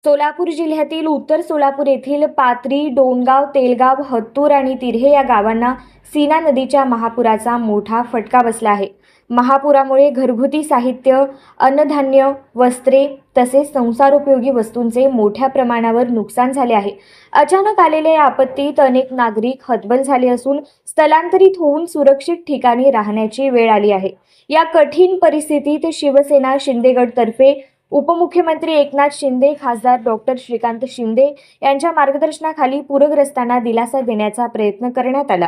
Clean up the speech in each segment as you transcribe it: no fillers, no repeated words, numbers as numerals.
सोलापूर जिल्ह्यातील उत्तर सोलापूर येथील पाथरी, डोणगाव, तेलगाव, हत्तूर आणि तिऱ्हे या गावांना सीना नदीच्या महापुराचा मोठा फटका बसला आहे। महापुरामुळे घरगुती साहित्य, अन्नधान्य, वस्त्रे तसेच संसारोपयोगी वस्तूंचे मोठ्या प्रमाणावर नुकसान झाले आहे। अचानक आलेल्या या आपत्तीत अनेक नागरिक हतबल झाले असून स्थलांतरित होऊन सुरक्षित ठिकाणी राहण्याची वेळ आली आहे। या कठीण परिस्थितीत शिवसेना शिंदेगडतर्फे उपमुख्यमंत्री एकनाथ शिंदे, खासदार डॉक्टर श्रीकांत शिंदे यांच्या मार्गदर्शनाखाली पूरग्रस्तांना दिलासा देण्याचा प्रयत्न करण्यात आला।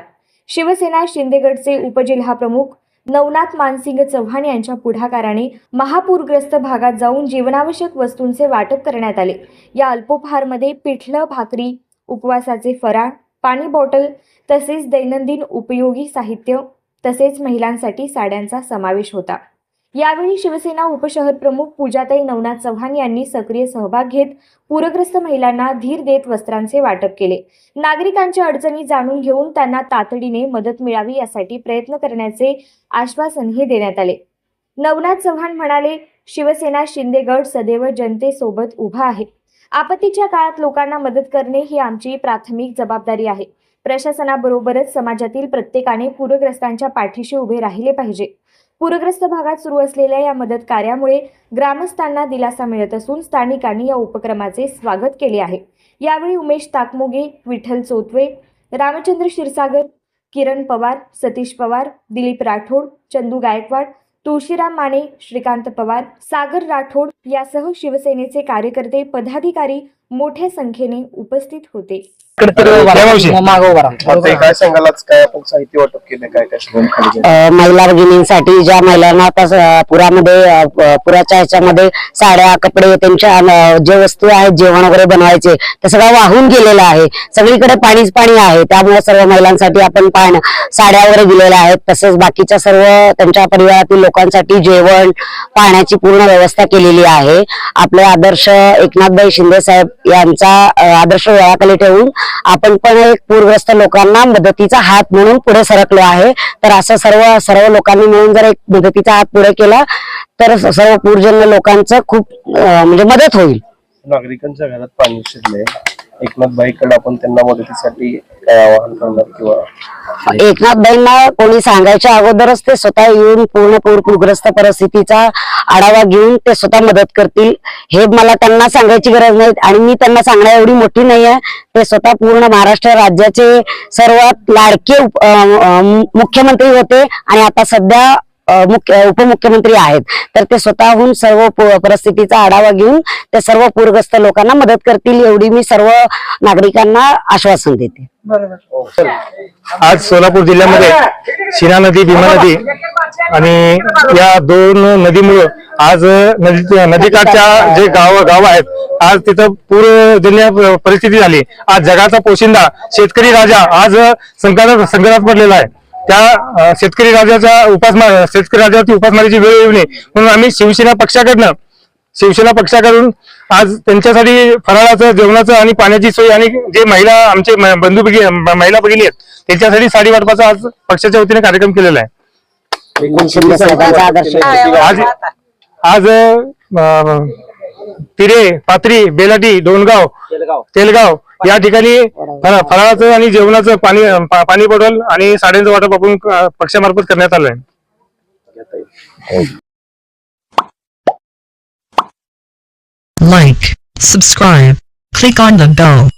शिवसेना शिंदेगडचे उपजिल्हाप्रमुख नवनाथ मानसिंग चव्हाण यांच्या पुढाकाराने महापूरग्रस्त भागात जाऊन जीवनावश्यक वस्तूंचे वाटप करण्यात आले। या अल्पोपहारमध्ये पिठलं, भाकरी, उपवासाचे फराळ, पाणी बॉटल तसेच दैनंदिन उपयोगी साहित्य तसेच महिलांसाठी साड्यांचा समावेश होता। यावेळी शिवसेना उपशहर प्रमुख पूजाताई नवनाथ चव्हाण यांनी सक्रिय सहभाग घेत पूरग्रस्त महिलांना धीर देत वस्त्रांचे वाटप केले। नागरिकांच्या अडचणी जाणून घेऊन त्यांना तातडीने मदत मिळावी यासाठी प्रयत्न करण्याचे आश्वासनही देण्यात आले। नवनाथ चव्हाण म्हणाले, शिवसेना शिंदेगड सदैव जनतेसोबत उभा आहे। आपत्तीच्या काळात लोकांना मदत करणे ही आमची प्राथमिक जबाबदारी आहे। प्रशासनाबरोबरच समाजातील प्रत्येकाने पूरग्रस्तांच्या पाठीशी उभे राहिले पाहिजे। पूरग्रस्त भागात सुरू असलेल्या या मदत कार्यामुळे ग्रामस्थांना दिलासा मिळत असून स्थानिकांनी या उपक्रमाचे स्वागत केले आहे। यावेळी उमेश ताकमोगे, विठ्ठल चोतवे, रामचंद्र क्षीरसागर, किरण पवार, सतीश पवार, दिलीप राठोड, चंदू गायकवाड, तुळशीराम माने, श्रीकांत पवार, सागर राठोड यासह शिवसेनेचे कार्यकर्ते, पदाधिकारी मोठ्या संख्येने उपस्थित होते। काय सांगाल, काय आपण साहित्य वाटप केले, काय महिला भगिनींसाठी ज्या महिलांना आता पुराच्या ह्याच्यामध्ये साड्या, कपडे, त्यांच्या जे वस्तू आहेत, जेवण वगैरे बनवायचे ते सगळं वाहून गेलेलं आहे। सगळीकडे पाणीच पाणी आहे। त्यामुळे सर्व महिलांसाठी आपण साड्या वगैरे दिलेल्या आहेत। तसेच बाकीच्या सर्व त्यांच्या परिवारातील लोकांसाठी जेवण, पाण्याची पूर्ण व्यवस्था केलेली आहे। आपले आदर्श एकनाथभाई शिंदे साहेब यांचा आदर्श वेळाखाली ठेवून आपण पण एक पूरग्रस्त लोकांना मदतीचा हात म्हणून पुढे सरकलो आहे। तर असं सर्व लोकांनी मिळून जर एक मदतीचा हात पुढे केला तर सर्व पूरजन्य लोकांचं खूप म्हणजे मदत होईल। नागरिकांच्या घरात पाणी शिरले, एकनाथभाईकडे आपण त्यांना मदतीसाठी काय आवाहन करणार किंवा एकनाथभाईंना कोणी सांगायच्या अगोदरच ते स्वतः येऊन पूर्ण पूरग्रस्त परिस्थितीचा आढावा घेऊन ते स्वतः मदत करतील, हे मला त्यांना सांगायची गरज नाही आणि मी त्यांना सांगण्या एवढी मोठी नाही आहे। ते स्वतः पूर्ण महाराष्ट्र राज्याचे सर्वात लाडके मुख्यमंत्री होते आणि आता सध्या उपमुख्यमंत्री आहेत। तर ते स्वतःहून सर्व परिस्थितीचा आढावा घेऊन ते सर्व पूरग्रस्त लोकांना मदत करतील एवढी मी सर्व नागरिकांना आश्वासन देते। आज सोलापूर जिल्ह्यामध्ये सीना नदी, भीमा नदी आणि या दोन नदीमुळे आज नदीकाठच्या जे गाव आहेत, आज तिथं पूरजन्य परिस्थिती झाली। आज जगाचा पोशिंदा शेतकरी राजा आज संकटात पडलेला आहे। त्या शेतकरी राजावरती उपासमारीची वेळ येऊ नये म्हणून आम्ही शिवसेना पक्षाकडून आज त्यांच्यासाठी फराळाचं, जेवणाचं आणि पाण्याची सोय आणि जे आमचे महिला भगिनी आहेत त्यांच्यासाठी साडी वाटपाचा आज पक्षाच्या वतीने कार्यक्रम केलेला आहे। आज तिरे, पाथरी, बेलाटी, डोणगाव, तेलगाव या ठिकाणी फराळाचं आणि जेवणाचं पाणी बॉटल आणि साड्यांचं वाटप आपण पक्षामार्फत करण्यात आलं आहे। Like, subscribe, click on the bell.